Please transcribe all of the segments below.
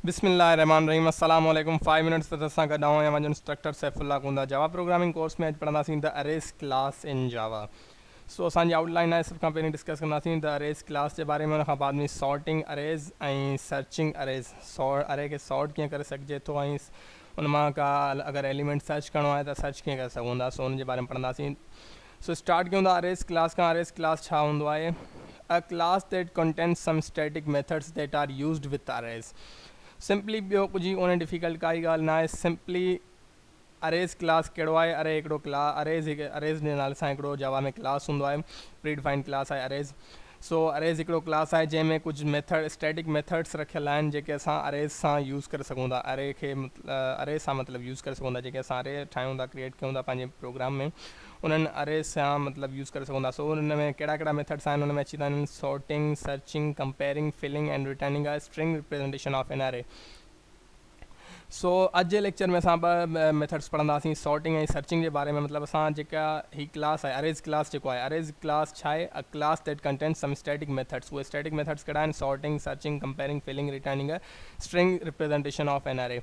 बिस्मिल्लाहिर्रहमानिर्रहीम अस्सलाम वालेकुम 5 मिनट्स त असां गॾु आहियूं या मुंहिंजो इंस्ट्रक्टर सैफुल्ला कुंदा जावा प्रोग्रामिंग कोर्स में अॼु पढ़ंदासीं द अरेस क्लास इन जावा। सो असांजी आउटलाइन आहे, सभ खां पहिरीं डिस्कस कंदासीं द अरेस क्लास जे बारे में, उन खां बाद में सॉर्टिंग अरेज ऐं सर्चिंग अरेज, अरे खे सॉर्ट कीअं करे सघिजे थो ऐं उन मां का अगरि एलिमेंट सर्च करिणो आहे त सर्च कीअं करे सघूं था, सो उन जे बारे में पढ़ंदासीं। सो स्टार्ट कयूं था अरेस क्लास खां। अरेस क्लास छा हूंदो आहे? A class that contains some static methods that are used with arrays. Simply ॿियो कुझु कोन्हे, डिफिकल्ट काई ॻाल्हि ना आहे। सिंपली अरेज क्लास कहिड़ो आहे? अरे हिकिड़ो अरेज जे नाले सां हिकिड़ो जावा में क्लास हूंदो आहे, प्री डिफाइंड क्लास आहे अरेज। सो अरेज हिकिड़ो क्लास आहे जंहिंमें कुझु मेथड स्टैटिक मेथड्स रखियल आहिनि जेके असां अरेज सां यूज़ करे सघूं था। अरे सां मतिलबु यूज़ करे सघूं था, जेके असां अरे ठाहियूं था, क्रिएट कयूं था पंहिंजे प्रोग्राम में, उन्हनि अरेज सां मतिलबु यूज़ करे सघूं था। सो उन में कहिड़ा कहिड़ा मेथड्स आहिनि? उन में अची था वञनि sorting, searching, comparing, filling and returning a string representation of an array. So अॼु जे लेक्चर में असां ॿ मेथड्स पढ़ंदासीं, सॉर्टिंग ऐं सर्चिंग जे बारे में। मतिलबु असां जेका ही क्लास आहे अरेज क्लास, जेको आहे अरेज क्लास छा आहे? A class that contains some static methods. उहे स्टैटिक मेथड्स कहिड़ा आहिनि? Sorting, searching, comparing, filling, returning a string representation of an array.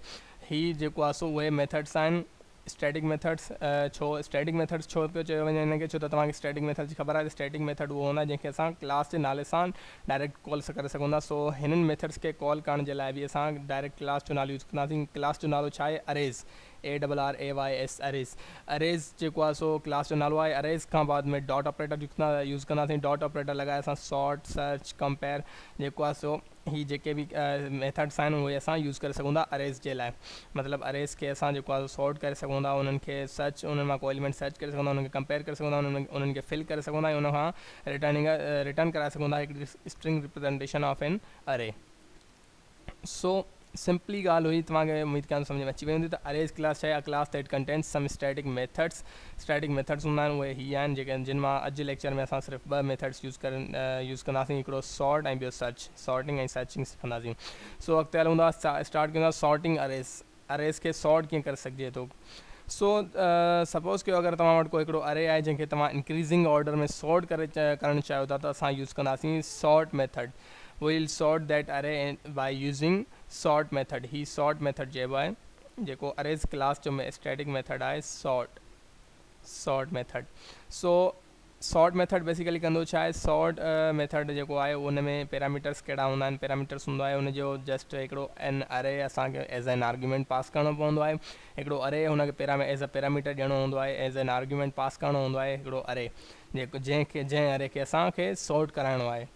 ही जेको आहे सो उहे मेथड्स आहिनि स्टैटिक मेथड्स। छो स्टैटिक मेथड्स छो पियो चयो वञे हिनखे? छो त तव्हांखे स्टैटिक मेथड जी ख़बर आहे। स्टैटिक मेथड उहो हूंदा जंहिंखे असां क्लास जे नाले सां डायरेक्ट कॉल करे सघूं था। सो हिननि मेथड्स खे कॉल करण जे लाइ बि असां डायरेक्ट क्लास जो नालो यूज़ कंदासीं। क्लास जो नालो छा आहे? Arrays, ARRAYS arrays. अरेज जेको आहे सो क्लास जो नालो आहे। अरेज खां बाद में डॉट ऑपरेटर यूज़ कंदासीं। डॉट ऑपरेटर लॻाए असां सॉर्ट, सर्च, कंपेयर जेको आहे सो ही जेके बि मेथड्स आहिनि उहे असां यूज़ करे सघूं था अरेज जे लाइ। मतिलबु अरेज खे असां जेको आहे सॉर्ट करे सघूं था, उन्हनि खे सर्च, उन्हनि मां को एलिमेंट सर्च करे सघूं था, उन्हनि खे कंपेयर करे सघूं था, उन्हनि खे फिल करे सघूं था ऐं उन खां रिटर्न कराए सघूं था हिकिड़ी string representation of an array. So simply ॻाल्हि हुई, तव्हांखे उमेद कयां सम्झ में अची वई हूंदी त अरेज क्लास छा आहे? A class that contains some static methods. Static methods हूंदा आहिनि, उहे ही आहिनि जेके जिन मां अॼु लेक्चर में असां सिर्फ़ु ॿ मेथड्स यूज़ कंदासीं, हिकिड़ो सॉर्ट ऐं ॿियो सर्च। सॉर्टिंग ऐं सर्चिंग सिखंदासीं। सो अॻिते हलूं था, स्टार्ट कयूं था सॉर्टिंग अरेज। अरेज खे सॉर्ट कीअं करे सघिजे थो? सो सपोज़ कयो अगरि तव्हां वटि को हिकिड़ो अरे आहे जंहिंखे तव्हां इंक्रीज़िंग ऑर्डर में सॉर्ट करणु चाहियो था, त असां यूज़ कंदासीं sort method. Will sort that अरे बाय यूज़िंग सॉर्ट मेथड। ही सॉर्ट मेथड चइबो आहे, जेको अरेज क्लास जो स्टैटिक मेथड आहे सॉर्ट मेथड। सो सॉर्ट मेथड बेसिकली कंदो छा आहे? सॉर्ट मेथड जेको आहे उन में पैरामीटर्स कहिड़ा हूंदा आहिनि? पैरामीटर्स हूंदो आहे उनजो जस्ट हिकिड़ो एन अरे असांखे एज़ एन आर्ग्यूमेंट पास करिणो पवंदो आहे। हिकिड़ो अरे हुनखे एज़ अ पैरामीटर ॾियणो हूंदो आहे, एज़ एन आर्ग्यूमेंट पास करिणो हूंदो आहे हिकिड़ो अरे, जंहिं अरे खे असांखे सॉर्ट कराइणो आहे।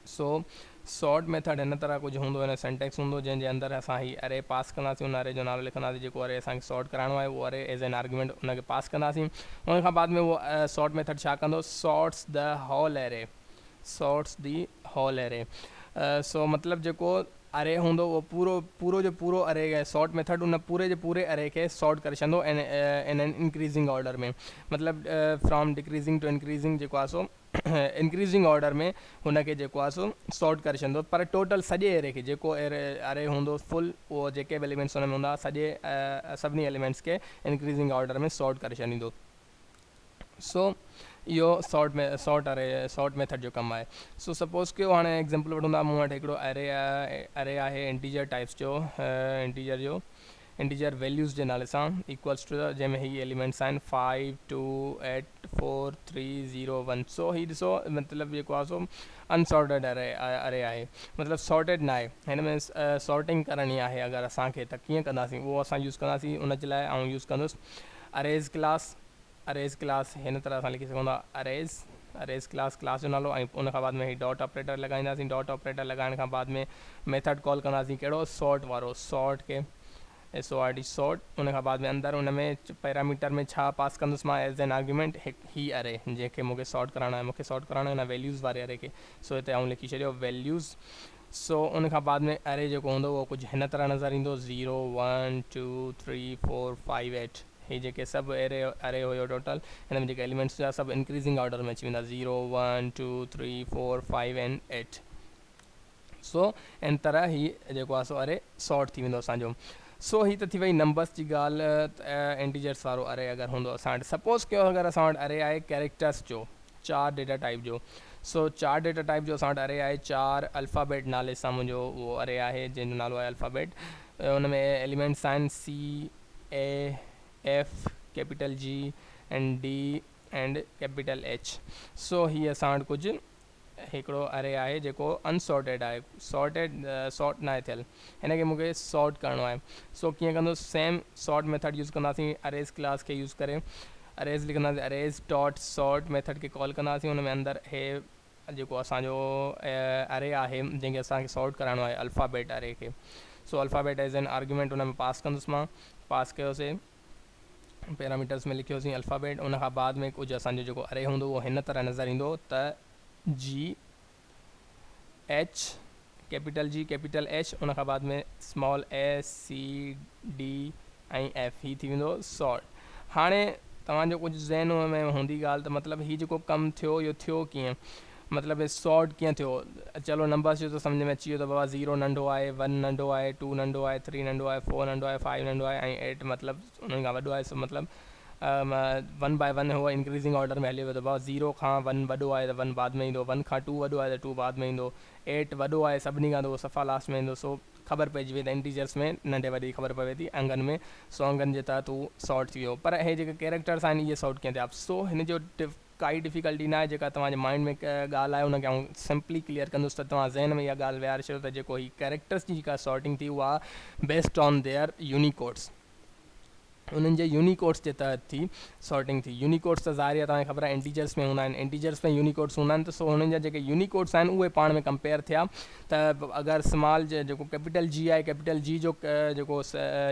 सो सॉर्ट मेथड हिन तरह कुझु हूंदो, हिन सेंटेक्स हूंदो जंहिंजे अंदरि असां ही अरे पास कंदासीं, उन अरे जो नालो लिखंदासीं जेको अरे असांखे सॉर्ट कराइणो आहे, उहो अरे एज़ एन आर्ग्यूमेंट उनखे पास कंदासीं। उन खां बाद में उहो सॉर्ट मेथड छा कंदो? Sorts the whole array. Sorts the whole array. So मतिलबु जेको अरे हूंदो उहो पूरो जो पूरो अरे, सॉर्ट मेथड उन पूरे जे पूरे अरे खे सॉर्ट करे छॾंदो इन एन इंक्रीज़िंग ऑर्डर में। मतिलबु फ्रॉम डिक्रीज़िंग टू इंक्रीज़िंग जेको आहे सो इंक्रीज़िंग ऑर्डर में हुनखे जेको आहे सो सॉर्ट करे छॾंदो। पर टोटल सॼे एरे खे, जेको अरे हूंदो फुल, उहो जेके बि एलिमेंट्स हुन में हूंदा सभिनी एलिमेंट्स खे इंक्रीज़िंग ऑर्डर में सॉर्ट करे छॾींदो। सो इहो सॉर्ट मेथड जो कमु आहे। सो सपोज़ कयो हाणे एग्ज़ाम्पल वठूं था, मूं वटि हिकिड़ो अरे आहे इंटीजर टाइप्स जो, इंटीजर वैल्यूज़ जे नाले सां इक्वल्स टू जंहिंमें ही एलिमेंट्स आहिनि 5 2 8 4 3 0 1। सो ही ॾिसो मतिलबु जेको आहे सो अनसॉर्टेड अरे आहे, मतिलबु सॉर्टेड न आहे। हिन में सॉर्टिंग करणी आहे अगरि असांखे, त कीअं कंदासीं? उहो असां यूज़ कंदासीं। उन जे लाइ आउं यूज़ कंदुसि अरेज क्लास। अरेज क्लास हिन तरह असां लिखी सघूं था, अरेज क्लास जो नालो, ऐं उन खां बाद में ही डॉट ऑपरेटर लॻाईंदासीं। डॉट ऑपरेटर लॻाइण खां बाद में मेथड कॉल कंदासीं कहिड़ो? सॉर्ट वारो, सॉर्ट खे SORT सॉर्ट। उन खां बाद में अंदरि उन में पैरामीटर में छा पास कंदुसि मां एज़ एन आर्ग्यूमेंट? ही अरे जंहिंखे मूंखे सॉर्ट कराइणो आहे, मूंखे सॉर्ट कराइणो आहे हिन वैल्यूज़ वारे अरे खे। सो हिते आउं लिखी छॾियो वैल्यूज़। सो उन खां बाद में अरे जेको हूंदो उहो कुझु हिन तरह नज़र ईंदो 0 1 2 3 4 5 8। ही जेके सभु अरे हुयो टोटल, हिन में जेके एलिमेंट्स हुआ सभु इंक्रीज़िंग ऑर्डर में अची वेंदा 0 1 2 3 4 5 एंड 8। सो इन तरह ही जेको आहे सो अरे सॉर्ट थी वेंदो असांजो। सो ही त थी वई नंबर्स जी ॻाल्हि, इंटीजर्स वारो अरे अगरि हूंदो असां वटि। सपोज़ कयो अगरि असां वटि अरे आहे कैरेक्टर्स जो, 4 डेटा टाइप जो। सो 4 डेटा टाइप जो असां वटि अरे आहे, 4 अल्फ़ाबेट नाले सां मुंहिंजो उहो अरे आहे जंहिंजो नालो आहे अल्फ़ाबेट। उन में एलिमेंट्स आहिनि C A F capital G and D and capital H। सो हीअ असां वटि कुझु हिकिड़ो अरे आहे जेको अनसॉर्टेड आहे, सॉर्ट न आहे थियल, हिन खे मूंखे सॉर्ट करिणो आहे। सो कीअं कंदो, सेम सॉर्ट मेथड यूज़ कंदासीं अरेज़ क्लास खे यूज़ करे। अरेज़ लिखंदासीं, अरेज़ डॉट सॉर्ट मेथड खे कॉल कंदासीं, हुन में अंदरि हे जेको असांजो अरे आहे जंहिंखे असांखे सॉर्ट कराइणो आहे अल्फ़ाबेट अरे खे। सो अल्फ़ाबेट एज़ एन आर्ग्यूमेंट हुन में पास कंदुसि मां, पास कयोसीं, पैरामीटर्स में लिखियोसीं अल्फ़ाबेट। उन खां बाद में कुझु असांजो जेको अरे हूंदो उहो हिन तरह नज़र ईंदो त G H capital G capital H, उन खां बाद में स्मॉल a C D ऐं F, ही थी वेंदो सॉर्ट। हाणे तव्हांजो कुझु ज़हन में हूंदी ॻाल्हि त मतिलबु हीउ जेको कमु थियो इहो थियो कीअं, मतिलबु सॉर्ट कीअं थियो। चलो नंबर्स जो त सम्झ में अची वियो त बाबा 0 नंढो आहे, 1 नंढो आहे, 2 नंढो आहे, 3 नंढो आहे, 4 नंढो आहे, 5 नंढो आहे ऐं 8 मतिलबु उन्हनि खां वॾो आहे। सो मतिलबु 1 बाय 1 हुआ इंक्रीज़िंग ऑर्डर में हली वियो, त बाबा 0 खां 1 वॾो आहे त 1 बाद में ईंदो, 1 खां 2 वॾो आहे त 2 बाद में ईंदो, 8 वॾो आहे सभिनी खां त उहो सफ़ा लास्ट में ईंदो। सो ख़बर पइजी वई त इंटीजर्स में नंढे वॾे ख़बर पवे थी अंगनि में, सो अंगनि जे तहत उहो सॉर्ट थी वियो। पर हे जेके कैरेक्टर्स आहिनि इहे सॉर्ट कीअं थिया, सो हिन जो काई डिफ़िकल्टी न आहे। जेका तव्हांजे माइंड में ॻाल्हि आहे उनखे आउं सिंपली क्लियर कंदुसि त तव्हां ज़हन में इहा ॻाल्हि विहारे छॾियो त जेको ही कैरेक्टर्स जी जेका सॉर्टिंग थी उहा बेस्ड ऑन देयर यूनिकोड्स, उन्हनि जे यूनिकोड्स जे तहत थी सॉर्टिंग थी। यूनिकोड्स त ज़ाहिर आहे तव्हांखे ख़बर आहे इंटीजर्स में हूंदा आहिनि, इंटीजर्स में यूनिकोड्स हूंदा आहिनि, त सो हुननि जा जेके यूनिकोड्स आहिनि उहे पाण में कंपेयर थिया त अगरि स्मॉल जेको कैपिटल G आहे, कैपिटल G जो जेको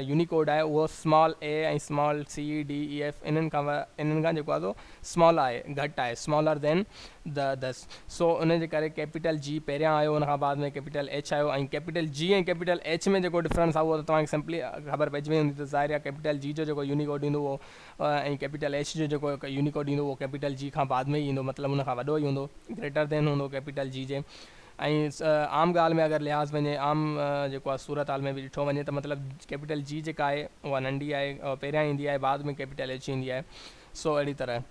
यूनिकोड आहे उहो स्मॉल a ऐं small C D E F इन्हनि खां जेको आहे स्मॉल आहे, घटि आहे, स्मॉलर देन द 10। सो उन जे करे कैपिटल G पहिरियां आयो, उन खां बाद में कैपिटल H आयो, ऐं कैपिटल G ऐं कैपिटल H में जेको डिफरेंस आहे उहो त तव्हांखे सिंपली ख़बर पइजी वई हूंदी। त ज़ाहिर आहे कैपिटल G जो जेको यूनिकोड ईंदो उहो ऐं कैपिटल H जो जेको यूनिकोड ईंदो उहो कैपिटल G खां बाद में ई ईंदो, मतिलबु उन खां वॾो ई हूंदो, ग्रेटर देन हूंदो कैपिटल G जे। ऐं आम ॻाल्हि में अगरि लिहाज़ वञे, आम जेको आहे सूरत हाल में बि ॾिठो वञे त मतिलबु कैपिटल G जेका आहे उहा नंढी आहे, पहिरियां ईंदी आहे, बाद में कैपिटल H ईंदी आहे। सो अहिड़ी तरह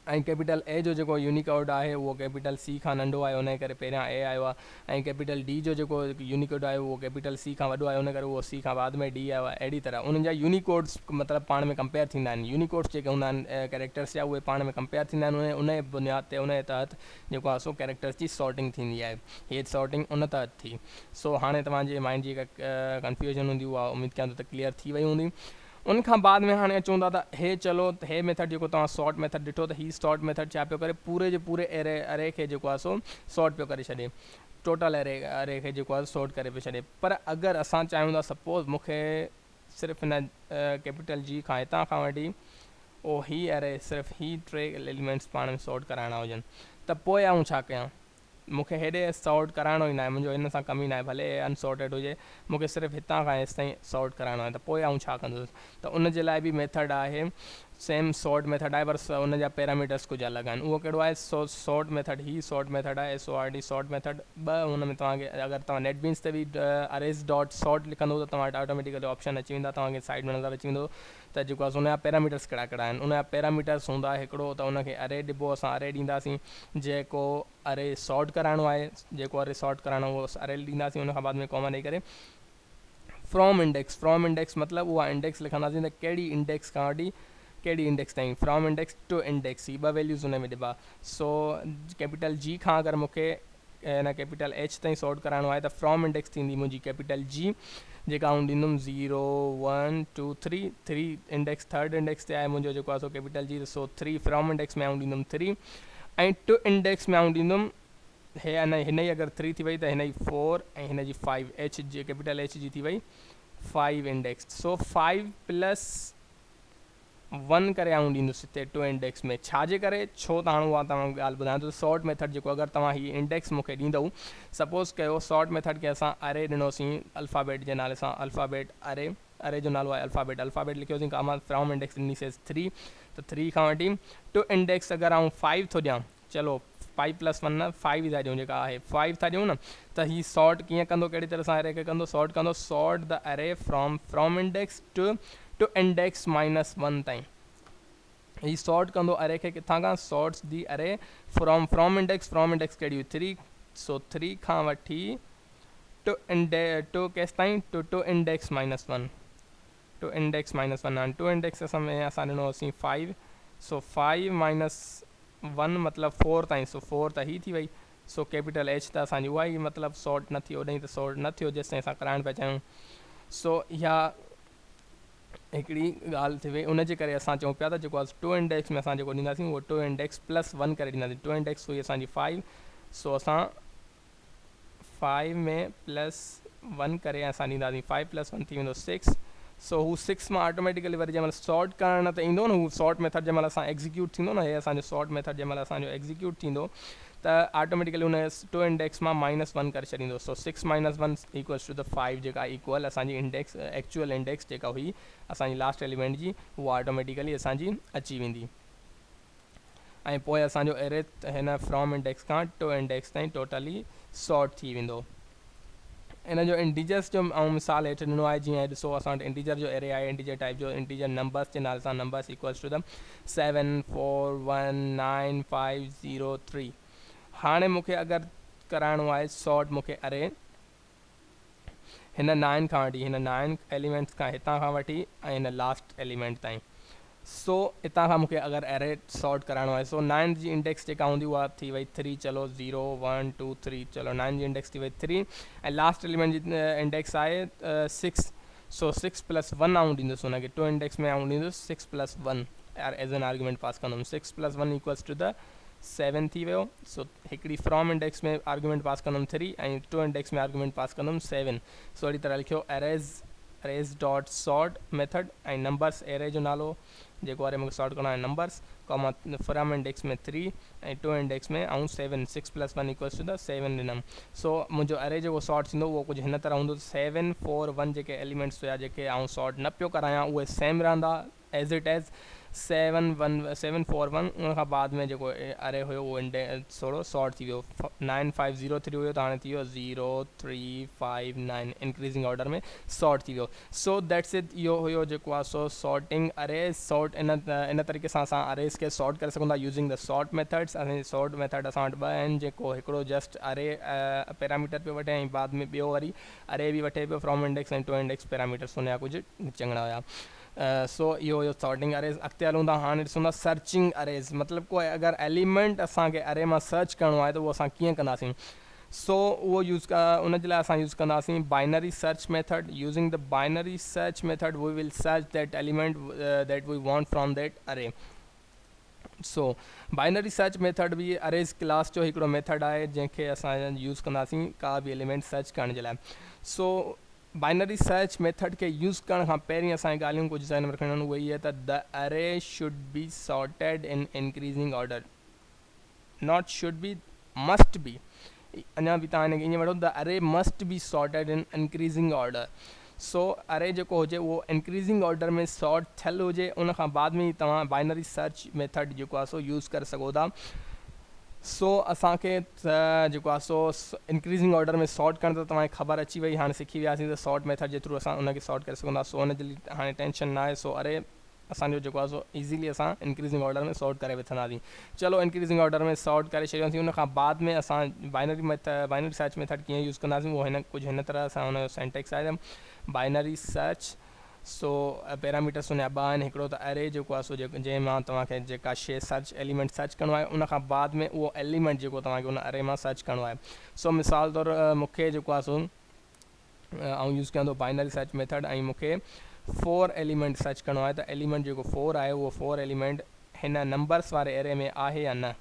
ऐं कैपिटल A जो जेको यूनिकोड आहे उहो कैपिटल C खां नंढो आहे, उनजे करे पहिरियां A आयो आहे, ऐं कैपिटल D जो जेको यूनिकोड आहे उहो कैपिटल C खां वॾो आहे, उन करे उहो C खां बाद में D आयो आहे। अहिड़ी तरह उन्हनि जा यूनिकोड्स मतिलबु पाण में कंपेयर थींदा आहिनि, यूनिकोड्स जेके हूंदा आहिनि कैरेक्टर्स जा उहे पाण में कंपेयर थींदा आहिनि, उन जे बुनियाद ते उन जे तहत जेको आहे सो कैरेक्टर्स जी सॉर्टिंग थींदी आहे। हीअ सॉर्टिंग उन तहत थी। सो हाणे तव्हांजे माइंड जी जेका कंफ्यूजन हूंदी उहा उमेदु कयां थो त क्लियर थी वई हूंदी। उन खां बाद में हाणे अचूं था त हे चलो हे मेथड जेको तव्हां सॉर्ट मेथड ॾिठो त हीअ सॉर्ट मेथड छा पियो करे, पूरे जे पूरे अरे खे जेको आहे सो सॉर्ट पियो करे छॾे, टोटल अरे खे जेको आहे सॉर्ट करे पियो छॾे। पर अगरि असां चाहियूं था सपोज़ मूंखे सिर्फ़ु हिन कैपिटल G खां हितां खां वठी ओ ही अरे सिर्फ़ु ही 3 एलिमेंट्स पाण में सॉर्ट कराइणा हुजनि त पोइ आउं छा कयां। मूंखे हेॾे सॉर्ट कराइणो ई न आहे, मुंहिंजो हिन सां कमु ई न आहे, भले अनसॉर्टेड हुजे, मूंखे सिर्फ़ु हितां खां हेसि ताईं सॉर्ट कराइणो आहे, त पोइ आउं छा कंदुसि। त उन जे लाइ बि मेथड आहे, सेम सॉर्ट मेथड आहे, पर उन जा पैरामीटर्स कुझु अलॻि आहिनि। उहो कहिड़ो आहे, सॉर्ट मेथड, ही सॉर्ट मेथड आहे, SORT सॉर्ट मेथड। ॿ हुन में तव्हांखे अगरि तव्हां नेटबीन्स ते बि अरेज़ डॉट सॉर्ट लिखंदो त तव्हां वटि ऑटोमेटिकली ऑप्शन अची वेंदा, तव्हांखे साइड में नज़र अची वेंदो त जेको आहे उन जा पैरामीटर्स कहिड़ा कहिड़ा आहिनि। उन जा पैरामीटर्स हूंदा हिकिड़ो त उनखे अरे ॾिबो, असां अरे ॾींदासीं, जेको अरे सॉर्ट कराइणो आहे, जेको अरे सॉर्ट कराइणो उहो अरे ॾींदासीं, उन खां बाद में कॉमा ॾेई करे फ्रॉम इंडेक्स मतिलबु उहा इंडेक्स लिखंदासीं त कहिड़ी इंडेक्स खां वठी कहिड़ी इंडेक्स ताईं, फ्रॉम इंडेक्स टू इंडेक्स, ही ॿ वैल्यूज़ हुन में ॾिबा। सो कैपिटल G खां अगरि मूंखे हिन कैपिटल H ताईं सॉर्ट कराइणो आहे त फ्रॉम इंडेक्स थींदी मुंहिंजी कैपिटल G, जेका आउं ॾींदुमि 0 1 2 3 इंडेक्स, थर्ड इंडेक्स ते आहे मुंहिंजो जेको आहे so capital G, so 3 from index में आउं ॾींदुमि 3, ऐं टू इंडेक्स में आउं ॾींदुमि हिन जी अगरि 3 थी वई त हिन जी 4 ऐं हिन जी 5, H जी कैपिटल H जी थी वई 5 इंडेक्स। सो 5 + 1 करे आउं ॾींदुसि हिते टू इंडेक्स में, छाजे करे, छो त हाणे उहा तव्हां ॻाल्हि ॿुधायां थो। सॉर्ट मेथड जेको अगरि तव्हां हीअ इंडेक्स मूंखे ॾींदव, सपोज़ कयो सॉर्ट मेथड खे असां अरे ॾिनोसीं अल्फ़ाबेट जे नाले सां, अल्फ़ाबेट अरे जो नालो आहे अल्फ़ाबेट लिखियोसीं, मां फ्रॉम इंडेक्स ॾिनीसीं 3, त 3 खां वठी टू इंडेक्स अगरि आउं 5 थो ॾियां, चलो 5 + 1 न 5 ई था ॾियूं, जेका आहे 5 था ॾियूं न, त हीअ सॉर्ट कीअं कंदो, कहिड़ी तरह सां अरे खे कंदो, सॉर्ट द अरे फ्रॉम इंडेक्स टू इंडेक्स -1 ताईं। ही सॉर्ट कंदो अरे के किथां खां सॉर्ट्स दी अरे फ्रॉम इंडेक्स कहिड़ी हुई 3 सो 3 खां वठी टू केस ताईं to index -1 to index -1 to index में असां ॾिनो हुसीं 5 सो 5 - 1 मतलब 4 ताईं सो 4 त ही थी वई सो कैपिटल एच त असांजी उहा ई मतलब सॉर्ट न थी ओॾां त सॉर्ट न थियो जेसिताईं असां कराइण पिया चाहियूं सो इहा हिकिड़ी ॻाल्हि थी वई उनजे करे असां चऊं पिया त जेको आहे टू इंडेक्स में असां जेको ॾींदासीं उहो टू इंडेक्स +1 करे ॾींदासीं टू इंडेक्स हुई असांजी 5 सो असां 5 में +1 करे असां ॾींदासीं 5 + 1 थी वेंदो 6 सो हू 6 में ऑटोमेटिकली वरी जंहिं महिल सॉर्ट करण न त ईंदो न हू सॉर्ट मेथड जंहिं महिल असां एग्ज़ीक्यूट थींदो न हे असांजो सॉर्ट मेथड जंहिं महिल असांजो एग्ज़ीक्यूट थींदो त ऑटोमेटिकली उन टू इंडेक्स मां -1 करे छॾींदो सो 6 - 1 इक्वल्स टू द 5 जेका इक्वल असांजी इंडेक्स एक्चुअल इंडेक्स जेका हुई असांजी लास्ट एलिमेंट जी उहा ऑटोमेटिकली असांजी अची वेंदी ऐं पोइ असांजो एरे हिन फ्रॉम इंडेक्स खां टू इंडेक्स ताईं टोटली सॉर्ट थी वेंदो इन जो इंटीजर्स जो मिसाल हेठि ॾिनो आहे जीअं ॾिसो असां वटि इंटीजर जो एरे आहे इंटीजर टाइप जो इंटीजर नंबर्स जे नाले सां नंबर्स इक्वल्स टू द 7 4 1 9 5 0 3 हाणे मूंखे अगरि कराइणो आहे सॉर्ट मूंखे अरे हिन 9 खां वठी हिन 9 एलिमेंट्स खां हितां खां वठी ऐं हिन लास्ट एलिमेंट ताईं सो हितां खां मूंखे अगरि एरे सॉर्ट कराइणो आहे सो 9 जी इंडेक्स जेका हूंदी उहा थी वई 3 चलो 0 1 2 3 चलो 9 जी इंडेक्स थी वई 3 ऐं लास्ट एलिमेंट जी इंडेक्स आहे 6 सो 6 + 1 आऊं ॾींदुसि हुनखे टू इंडेक्स में आऊं ॾींदुसि 6 + 1 एज़ एन आर्ग्यूमेंट पास कंदुमि 6 + 1 इक्वल्स टू द 7 थी वियो सो हिकिड़ी फ्रॉम इंडेक्स में आर्ग्यूमेंट पास कंदुमि 3 ऐं टू इंडेक्स में आर्ग्यूमेंट पास कंदुमि 7 सो अहिड़ी तरह लिखियो अरेज़ डॉट सॉर्ट मेथड ऐं नंबर्स एरे जो नालो जेको अरे मूंखे सॉर्ट करणो आहे नंबर्स कॉमा फ्रॉम इंडेक्स में 3 ऐं टू इंडेक्स में ऐं 7 6 + 1 इक्वल्स टू द 7 ॾिनमि सो मुंहिंजो अरे जेको सॉर्ट थींदो उहो कुझु हिन तरह हूंदो 7 4 1 जेके एलिमेंट्स हुआ जेके आउं सॉर्ट न पियो करायां उहे सेम रहंदा एज़ इट एज़ 7 1 7 4 1 उन खां बाद में जेको अरे हुयो उहो थोरो सॉर्ट थी वियो 9 5 0 3 हुयो त हाणे थी वियो 0 3 5 9 इंक्रीज़िंग ऑर्डर में सॉर्ट थी वियो सो दैट्स इट इहो हुयो जेको आहे सो सॉर्टिंग अरेज़ सॉर्ट इन तरीक़े सां असां अरेज़ खे सॉर्ट करे सघूं था यूज़िंग द सॉर्ट मेथड्स असांजे सॉर्ट मेथड असां वटि ॿ आहिनि जेको हिकिड़ो जस्ट अरे पैरामीटर पियो वठे ऐं बाद में ॿियो वरी अरे बि वठे पियो फ्रॉम इंडेक्स ऐं टू इंडेक्स पैरामीटर्स हुनजा कुझु चङड़ा हुया सो इहो हुयो सॉर्टिंग अरेज़ अॻिते हलूं था हाणे ॾिसूं था सर्चिंग अरेज़ मतिलबु कोई अगरि एलिमेंट असांखे अरे मां सर्च करिणो आहे त उहो असां कीअं कंदासीं सो उहो उन जे लाइ असां यूज़ कंदासीं binary search method using the binary search method we will search that element that we want from that array so binary search method बि अरेज़ क्लास जो हिकिड़ो मेथड आहे जंहिंखे असां यूज़ कंदासीं का बि एलिमेंट सर्च करण जे लाइ सो बाइनरी सर्च मेथड के यूज़ करण खां पहिरीं असांजी ॻाल्हियूं कुझु ज़हन में रखणियूं आहिनि उहे इहे त द अरे should be sorted in increasing order not should be must be अञा बि तव्हां हिनखे ईअं वठो द अरे must be sorted in increasing order so अरे जेको हुजे उहो इंक्रीज़िंग ऑर्डर में सॉर्ट थियलु हुजे उन खां बाद में ई तव्हां बाइनरी सर्च मेथड जेको आहे सो यूज़ करे सघो था सो असांखे जेको आहे सो इंक्रीज़िंग ऑर्डर में सॉर्ट करण त तव्हांखे ख़बर अची वई हाणे सिखी वियासीं त सॉर्ट मेथड जे थ्रू असां उनखे सॉर्ट करे सघूं था सो हुन जे लाइ हाणे टेंशन न आहे सो अरे असांजो जेको आहे सो ईज़ीली असां इंक्रीज़िंग ऑर्डर में सॉर्ट करे वठंदासीं चलो इंक्रीज़िंग ऑर्डर में सॉर्ट करे छॾियोसीं उन खां बाद में असां बाइनरी सर्च मेथड कीअं यूज़ कंदासीं उहो कुझु हिन तरह सां हुनजो सेंटेक्स आहे बाइनरी सर्च सो पैरामीटर्स हुनजा ॿ आहिनि हिकिड़ो त अरे जेको आहे सो जंहिं मां तव्हांखे जेका शइ सर्च एलिमेंट सर्च करिणो आहे उन खां बाद में उहो एलिमेंट जेको तव्हांखे उन अरे मां सर्च करिणो आहे सो मिसाल तौरु मूंखे जेको आहे सो ऐं यूज़ कयां थो बाइनरी सर्च मेथड ऐं मूंखे 4 एलिमेंट सर्च करिणो आहे त एलिमेंट जेको 4 आहे उहो 4 एलिमेंट हिन नंबर्स वारे एरे में आहे या न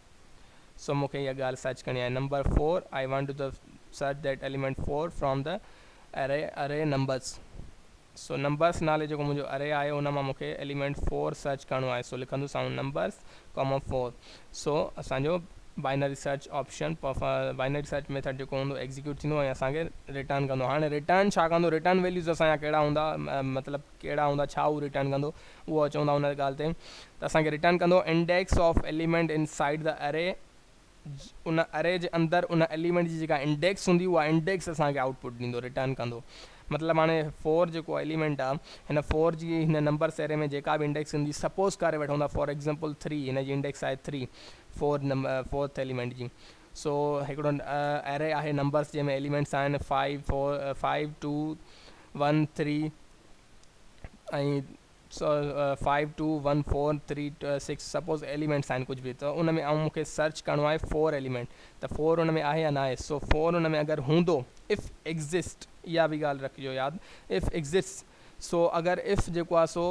सो मूंखे इहा ॻाल्हि सर्च करणी आहे number 4 I want to the search that element 4 from the array numbers so numbers नाले जेको मुंहिंजो अरे आहे उन मां मूंखे एलिमेंट 4 सर्च करिणो आहे सो लिखंदुसि ऐं नंबर्स कॉमा 4 सो असांजो binary search option binary search method जेको हूंदो एग्ज़ीक्यूट थींदो ऐं असांखे रिटर्न कंदो हाणे रिटर्न छा कंदो रिटर्न वैल्यूज़ असांजा कहिड़ा हूंदा मतिलबु कहिड़ा हूंदा छा उहो रिटर्न कंदो उहो चवंदा हुन ॻाल्हि ते त असांखे रिटर्न कंदो index of element in side the अरे उन अरे जे अंदरि उन एलिमेंट जी जेका इंडेक्स हूंदी उहा इंडेक्स असांखे आउटपुट ॾींदो रिटर्न कंदो मतलब हाणे 4 जेको एलिमेंट आहे हिन 4 जी हिन नंबर्स एरे में जेका बि इंडेक्स ईंदी सपोज़ करे वठूं था फॉर एग्ज़ाम्पल 3 हिन जी इंडेक्स आहे 3 फोर्थ एलिमेंट जी। सो हिकिड़ो एरे आहे नंबर्स जंहिंमें एलिमेंट्स आहिनि 5 2 1 3 ऐं 5 2 1 4 3 6 सपोज़ एलिमेंट्स आहिनि कुझु बि, त उन में मूंखे सर्च करिणो आहे 4 एलिमेंट, त 4 उन में आहे या न आहे। सो 4 उन में अगरि हूंदो, इफ़ एग्ज़िस्ट, इहा बि ॻाल्हि रखिजो यादि, इफ़ एग्ज़िस्ट। सो अगरि इफ़ जेको आहे सो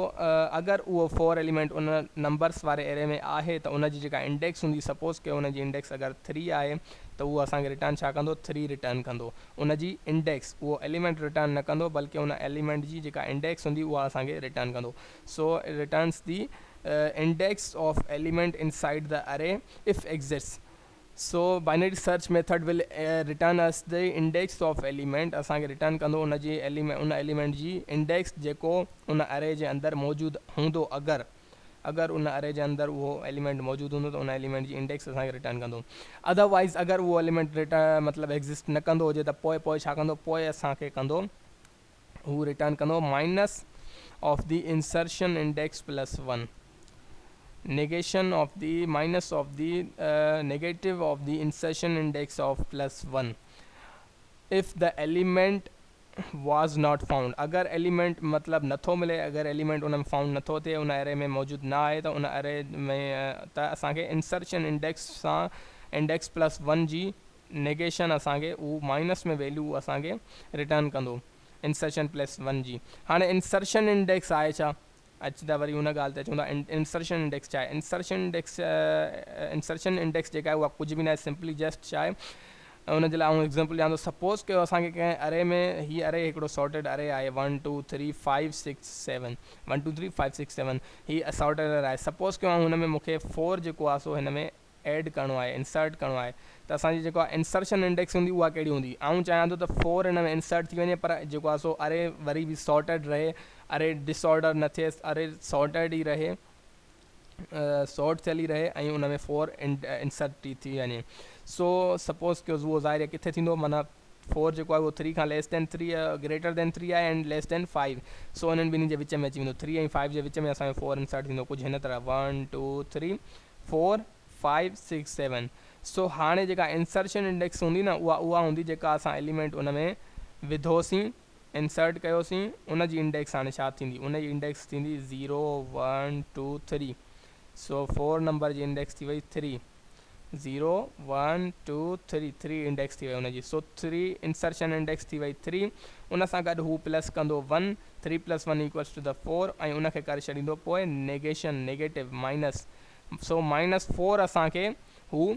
अगरि उहो 4 एलिमेंट उन नंबर्स वारे एरे में आहे त उन जी जेका इंडेक्स हूंदी, सपोज़ के उन जी इंडेक्स अगरि 3 आहे त उहो असांखे रिटर्न छा कंदो, 3 रिटर्न कंदो। उन जी इंडेक्स, उहो एलिमेंट रिटर्न न कंदो, बल्कि उन एलिमेंट जी जेका इंडेक्स हूंदी उहा असांखे रिटर्न कंदो। So returns the index of element inside the array if exist. So binary search method will return us the index of element, असांखे रिटर्न कंदो उन जी उन एलिमेंट जी इंडेक्स जेको उन अरे जे अंदरि मौजूदु हूंदो। अगरि उन अरे जे अंदरि उहो एलिमेंट मौजूदु हूंदो त उन एलिमेंट जी इंडेक्स असांखे रिटर्न कंदो। अदरवाइज़ अगरि उहो एलिमेंट रिटर्न मतिलबु एग्ज़िस्ट न कंदो हुजे त पोइ छा कंदो, पोइ असांखे कंदो, हू रिटर्न कंदो minus of the insertion index plus 1, negation of the minus of the negative of the insertion index of plus 1 if the element was not found। अगर एलिमेंट मतलब नथो मिले, अगर एलिमेंट उन में फाउंड नथो थिए, उन एरे में मौजूदु न आहे, त उन एरे में त असांखे इंसर्शन इंडेक्स सां इंडेक्स प्लस 1 जी नेगेशन असांखे उहो माइनस में वैल्यू असांखे रिटर्न कंदो इंसर्शन प्लस 1 जी। हाणे इंसर्शन इंडेक्स आहे छा, अच त वरी उन ॻाल्हि ते अचूं था। इंसर्शन इंडेक्स छा आहे, इंसर्शन इंडेक्स जेका आहे उहा कुझु बि न आहे, सिंपली जस्ट छा आहे, उन जे लाइ एग्ज़ाम्पल ॾियां थो। सपोज़ कयो असांखे कंहिं अरे में, हीअ अरे हिकिड़ो सॉर्टेड अरे आहे 1 2 3 5 6 7 1 2 3 5 6 7, हीअ सॉर्टेड अरे आहे। सपोज़ कयो हुन में मूंखे 4 जेको आहे सो हिन में ऐड करिणो आहे, इंसर्ट करिणो आहे, त असांजी जेको आहे इंसर्शन इंडेक्स हूंदी उहा कहिड़ी हूंदी। आऊं चाहियां थो त 4 हिन में इंसर्ट थी वञे, पर जेको आहे सो अरे वरी बि सॉर्टेड रहे, अरे डिसऑर्डर न थिए, अरे सॉर्टेड ई रहे, सॉर्ट थियल ई रहे ऐं उन में 4 इंसर्ट थी वञे। सो सपोज़ कयो उहो ज़ाहिर आहे किथे थींदो, माना 4 जेको आहे उहो 3 खां लेस दैन 3 ग्रेटर दैन 3 आहे एंड लेस दैन 5। सो इन्हनि ॿिन्ही जे विच में अची वेंदो, 3 ऐं 5 जे विच में असांजो 4 इंसर्ट थींदो, कुझु हिन तरह 1 2 3 4 5 6 7। सो हाणे जेका इंसर्शन इंडेक्स हूंदी न, उहा हूंदी जेका असां एलिमेंट उन में विधोसीं, इंसर्ट कयोसीं, उन जी इंडेक्स हाणे छा थींदी, उन जी इंडेक्स थींदी 0 1 2 3। सो 4 नंबर जी इंडेक्स थी वई 3, 0 1 2 3 3 इंडेक्स थी वई हुनजी। सो 3 इंसर्शन इंडेक्स थी वई 3, उन सां गॾु हू प्लस कंदो 1, 3 + 1 = द 4, ऐं उनखे करे छॾींदो पोइ नेगेशन, नेगेटिव, माइनस। सो -4 असांखे हू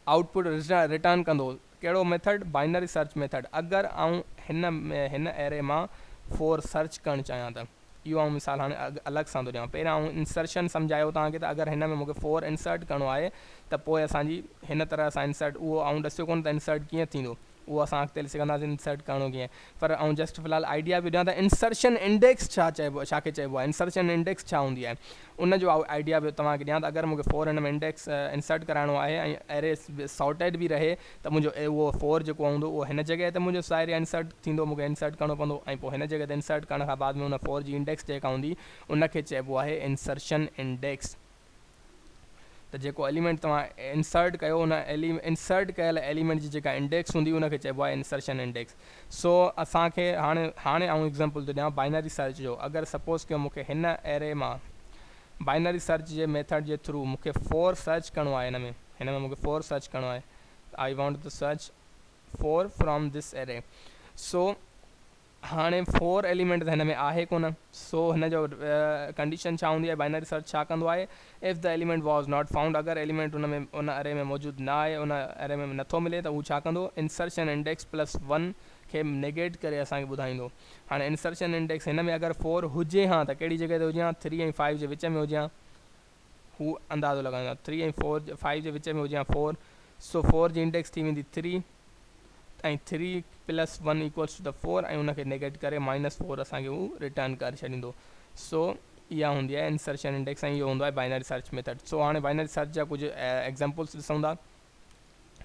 आउटपुट रिटर्न कंदो। कहिड़ो मेथड, बाइनरी सर्च मेथड। अगरि आऊं हिन एरे मां 4 सर्च करणु चाहियां त इहो आऊं मिसाल हाणे अलॻि सां थो ॾियां। पहिरियां आऊं इंसर्शन सम्झायो तव्हांखे, त अगरि हिन में मूंखे 4 इंसर्ट करिणो आहे त पोइ असांजी हिन तरह सां इंसर्ट, उहो आऊं ॾसियो कोन त इंसर्ट कीअं थींदो, उहो असां अॻिते ॾिसी सघंदासीं इंसर्ट करिणो कीअं। पर आऊं जस्ट फ़िलहालु आइडिया बि ॾियां त इंसर्शन इंडेक्स छा चइबो, छाखे चइबो आहे, इंसर्शन इंडेक्स छा हूंदी आहे, उन जो आइडिया बि तव्हांखे ॾियां त अगरि मूंखे 4 हिन में इंडेक्स इंसर्ट कराइणो आहे ऐं एरे सॉर्टेड बि रहे, त मुंहिंजो उहो 4 जेको हूंदो उहो हिन जॻह ते मुंहिंजो साइड इंसर्ट थींदो, मूंखे इंसर्ट करिणो पवंदो, ऐं पोइ हिन जॻह ते इंसर्ट करण खां बाद में उन 4 जी इंडेक्स जेका हूंदी उनखे चइबो आहे इंसर्शन इंडेक्स। त जेको एलिमेंट तव्हां इंसर्ट कयो, उन इंसर्ट कयल एलिमेंट जी जेका इंडेक्स हूंदी उनखे चइबो आहे इंसर्शन इंडेक्स। सो असांखे हाणे आऊं एग्ज़ाम्पल थो ॾियां बाइनरी सर्च जो। अगरि सपोज़ कयो मूंखे हिन एरे मां बाइनरी सर्च जे मेथड जे थ्रू मूंखे 4 सर्च करिणो आहे, हिन में मूंखे 4 सर्च करिणो आहे, I want to search 4 from this array. So हाणे 4 एलिमेंट त हिन में आहे कोन, सो हिन जो कंडीशन छा हूंदी आहे, बाइनरी सर्च छा कंदो आहे, if the element was not found, अगरि एलिमेंट उन एरे में मौजूदु न आहे, उन एरे में नथो मिले, त हू छा कंदो, इंसर्शन इंडेक्स प्लस 1 खे नेगेट करे असांखे ॿुधाईंदो। हाणे इंसर्शन इंडेक्स हिन में अगरि 4 हुजे हा त कहिड़ी जॻह ते हुजे हा, 3 ऐं 5 जे विच में हुजे हा, हू अंदाज़ो लॻाईंदो, 3 ऐं 5 जे विच में हुजे हा 4। सो 4 जी इंडेक्स थी वेंदी 3, ऐं 3 + 1 = 4, ऐं उनखे नेगेट करे -4 असांखे हू रिटर्न करे छॾींदो। सो इहा हूंदी आहे इंसर्शन इंडेक्स, ऐं इहो हूंदो आहे बाइनरी सर्च मेथड। सो हाणे बाइनरी सर्च जा कुझु एग्ज़ाम्पल्स ॾिसूं था।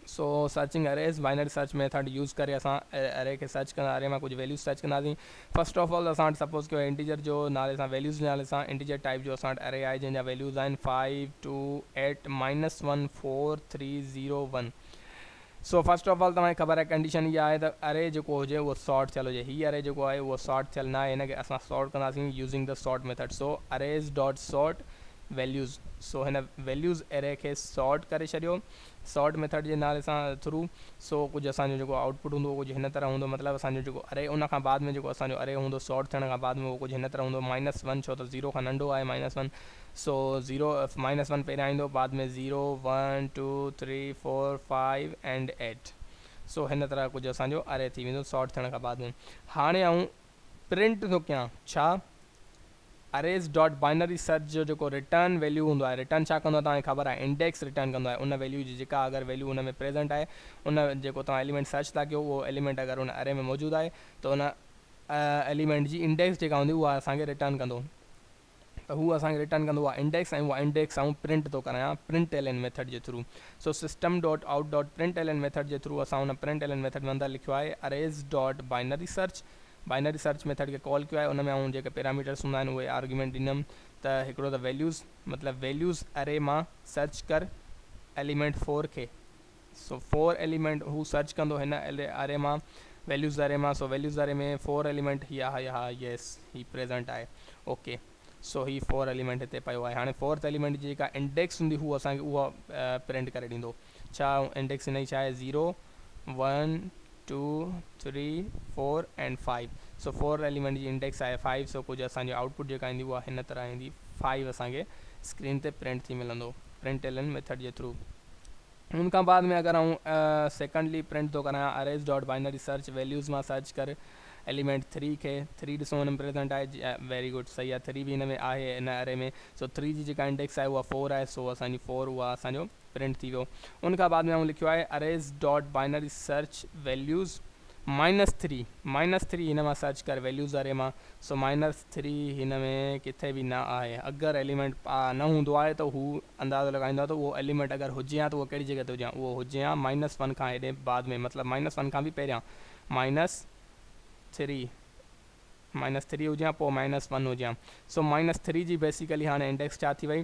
So searching arrays binary search method use करे असां अरे के सर्च कंदा अरे में कुछ वैल्यूज सर्च कंदासीं फर्स्ट ऑफ ऑल असां सपोज कयो इंटीजर जो नाले सां वैल्यूज़ नाले सां इंटीजर टाइप जो असां अरे आहे जंहिंजा वैल्यूज़ आहिनि 5 2 8 -1 4 3 0 1 सो फर्स्ट ऑफ ऑल तव्हांखे ख़बर आहे कंडीशन इहा आहे त अरे जेको हुजे उहो सॉर्ट थियल हुजे हीअ अरे जेको आहे उहो सॉर्ट थियल न आहे हिनखे असां सॉर्ट कंदासीं using the sort method so arrays dot sort values so हिन वैल्यूज़ एरे खे सॉर्ट करे छॾियो सॉर्ट मेथड जे नाले सां थ्रू सो कुझु असांजो जेको आउटपुट हूंदो कुझु हिन तरह हूंदो मतिलबु असांजो जेको अरे उन खां बाद में जेको असांजो अरे हूंदो सॉर्ट थियण खां बाद में उहो कुझु हिन तरह हूंदो -1 छो त 0 खां नंढो आहे -1 सो 0 -1 पहिरियां ईंदो बाद में 0 1 2 3 4 5 एंड 8 सो हिन तरह कुझु असांजो अरे थी वेंदो सॉर्ट थियण खां बाद में हाणे आऊं प्रिंट थो कयां छा अरेज डॉट बाइनरी सर्च जो जेको रिटर्न वैल्यू हूंदो आहे रिटर्न छा कंदो आहे तव्हांखे ख़बर आहे इंडेक्स रिटर्न कंदो आहे उन वैल्यू जी जेका अगरि वैल्यू उन में प्रेज़ेंट आहे उन जेको तव्हां एलिमेंट सर्च था कयो उहो एलिमेंट अगरि उन अरे में मौजूदु आहे त उन एलिमेंट जी इंडेक्स जेका हूंदी उहा असांखे रिटर्न कंदो त हू असांखे रिटर्न कंदो आहे इंडेक्स ऐं उहा इंडेक्स आऊं प्रिंट थो करायां प्रिंट एल एन मेथड जे through so system dot out dot print L N method जे थ्रू असां उन प्रिंट एल एन मेथड में अंदरि लिखियो आहे arrays dot binary search method खे कॉल कयो आहे उन में आऊं जेके पैरामीटर्स हूंदा आहिनि उहे आर्ग्यूमेंट ॾींदुमि त हिकिड़ो त वैल्यूज़ मतिलबु वैल्यूज़ अरे मां सर्च कर एलिमेंट 4 खे सो 4 एलिमेंट हू सर्च कंदो हिन अरे मां वैल्यूज़ अरे मां सो वैल्यूज़ अरे में 4 एलिमेंट हा येस ही प्रेज़ेंट आहे ओके सो ही 4 एलिमेंट हिते पियो आहे हाणे 4th एलिमेंट जी जेका इंडेक्स हूंदी हू असांखे उहा प्रिंट करे ॾींदो छा इंडेक्स हिन जी छा आहे 0 1 2 3 4 and 5 so 4 element G index आहे 5 सो कुझु असांजी आउटपुट जेका ईंदी उहा हिन तरह ईंदी 5 असांखे स्क्रीन ते प्रिंट थी मिलंदो प्रिंट एल एन मेथड जे थ्रू उन खां बाद में अगरि आऊं सेकेंडली प्रिंट थो करां arrays dot binary search values मां सर्च कर एलिमेंट 3 खे 3 ॾिसो हुन में प्रेज़ेंट आहे वेरी गुड सही आहे 3 बि हिन में आहे हिन अरे में सो 3 जी जेका इंडेक्स आहे उहा 4 आहे सो असांजी 4 उहा असांजो प्रिंट थी वियो उन खां बाद में आऊं लिखियो आहे arrays dot binary search values -3 हिन मां सर्च कर वैल्यूज़ अरे मां सो -3 हिन में किथे बि न आहे अगरि एलिमेंट न हूंदो आहे त हू अंदाज़ो लॻाईंदो आहे त उहो एलिमेंट अगरि हुजे हा त उहो कहिड़ी जॻह ते हुजे हा उहो हुजे हा -1 खां हेॾे बाद में मतिलबु -1 खां बि पहिरियां -3 हुजे हा पोइ -1 हुजे हा सो -3 जी बेसिकली हाणे इंडेक्स छा थी वई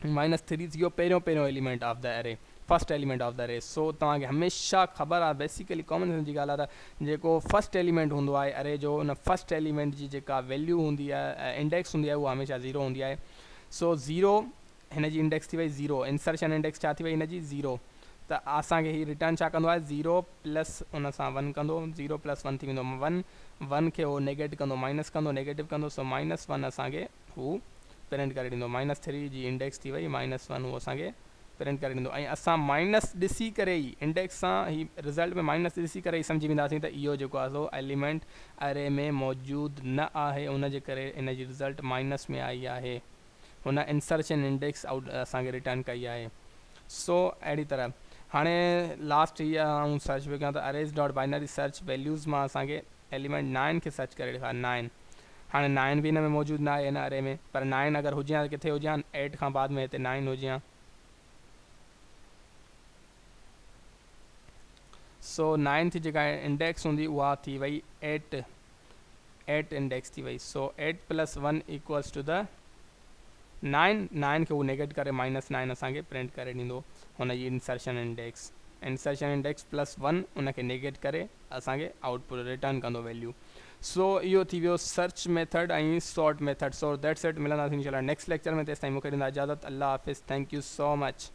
-3 थी वियो पहिरियों एलिमेंट ऑफ द अरे फर्स्ट एलिमेंट ऑफ द अरे सो तव्हांखे हमेशह ख़बर आहे बेसिकली कॉमन सेंस जी ॻाल्हि आहे त जेको फर्स्ट एलिमेंट हूंदो आहे अरे जो उन फर्स्ट एलिमेंट जी जेका वैल्यू हूंदी आहे इंडेक्स हूंदी आहे उहा हमेशह 0 हूंदी आहे सो 0 हिन जी इंडेक्स थी वई 0 इंसर्शन इंडेक्स छा थी वई हिन जी 0 त असांखे हीउ रिटर्न छा कंदो आहे 0 प्लस उन सां 1 कंदो 0 + 1 थी वेंदो 1 खे उहो नेगेट कंदो माइनस कंदो नेगेटिव कंदो सो -1 असांखे हू प्रिंट करे ॾींदो -3 जी इंडेक्स थी वई -1 उहो असांखे प्रिंट करे ॾींदो ऐं असां माइनस ॾिसी करे ई इंडेक्स सां ही रिज़ल्ट में माइनस ॾिसी करे ई सम्झी वेंदासीं त इहो जेको आहे सो एलिमेंट अरे में मौजूदु न आहे उन जे करे इन जी रिज़ल्ट माइनस में आई आहे हुन इंसर्शन इंडेक्स आउट असांखे रिटर्न कई आहे सो अहिड़ी तरह हाणे लास्ट हीअ ऐं सर्च पियो कयां त arrays dot binary search values मां असांखे एलिमेंट 9 खे सर्च करे ॾेखार 9 हाणे 9 बि हिन में मौजूदु न आहे हिन अरे में पर 9 अगरि हुजे हा त किथे हुजे हा 8 खां बाद में हिते 9 हुजे हा सो 9th जेका इंडेक्स हूंदी उहा थी वई 8 इंडेक्स थी वई सो 8 + 1 = द 9 खे उहो नेगेट करे -9 असांखे प्रिंट करे ॾींदो हुन जी इंसर्शन इंडेक्स +1 उनखे नेगेट करे असांखे आउटपुट रिटर्न कंदो वैल्यू सो इहो थी वियो सर्च मेथड ऐं sort method so that's it मिलंदासीं इंशाल्लाह नेक्स्ट लेक्चर में तेसिताईं मूंखे ॾींदा इजाज़त अल्लाह हाफ़िज़ थैंक यू सो मच